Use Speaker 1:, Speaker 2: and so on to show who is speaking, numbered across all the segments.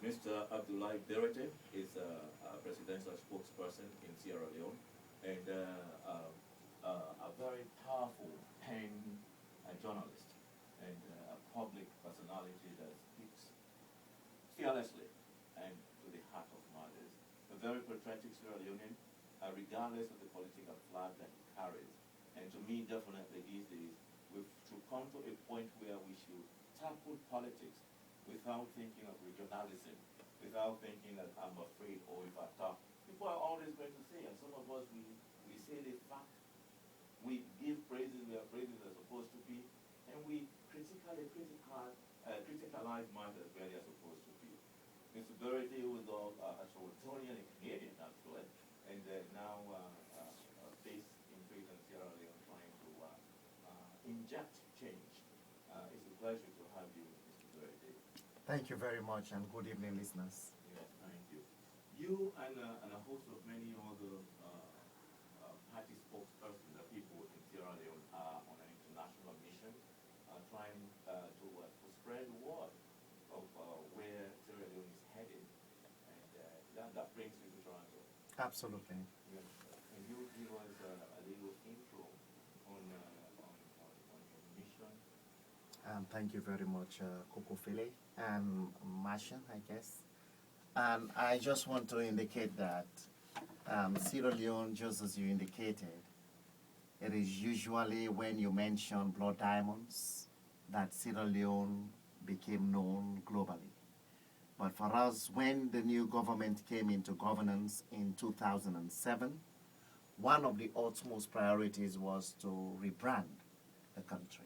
Speaker 1: Mr. Abdulai Bayraytay is a presidential spokesperson in Sierra Leone and a very powerful pen journalist and a public personality that speaks fearlessly and to the heart of matters. A very patriotic Sierra Leonean, regardless of the political flag that he carries. And to me, definitely these days, we should come to a point where we should tackle politics without thinking of regionalism, without thinking that I'm afraid or if I talk. People are always going to say, and some of us, we say the fact, we give praises where praises are supposed to be, and we criticalize matters where they're supposed to be. Mr. Bayraytay was a Torontonian and Canadian, actually, and now based in prison Sierra Leone trying to inject change. It's a pleasure to have you, Mr. Bayraytay.
Speaker 2: Thank you very much, and good evening, listeners.
Speaker 1: Yes, thank you. You and a host of many other party spokespersons, the people in Sierra Leone are on an international mission trying to spread the word of where Sierra Leone is headed, and that brings you to Toronto.
Speaker 2: Absolutely.
Speaker 1: Yes. Can you give us a little intro on your mission?
Speaker 2: Thank you very much, Kokofele and Martian, I guess. And I just want to indicate that Sierra Leone, just as you indicated, it is usually when you mention blood diamonds that Sierra Leone became known globally. But for us, when the new government came into governance in 2007, one of the utmost priorities was to rebrand the country.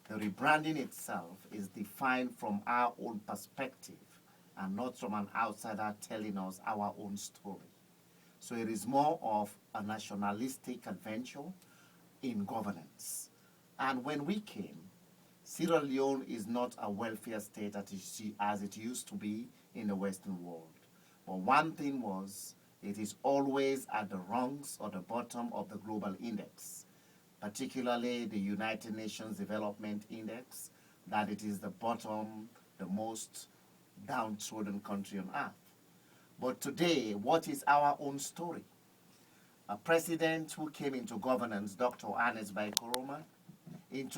Speaker 2: The rebranding itself is defined from our own perspective and not from an outsider telling us our own story. So it is more of a nationalistic adventure in governance. And when we came, Sierra Leone is not a welfare state as it used to be in the Western world. But one thing was, it is always at the rungs or the bottom of the global index, particularly the United Nations Development Index, that it is the bottom, the most downtrodden country on earth. But today, what is our own story? A president who came into governance, Dr. Ernest Bai Koroma,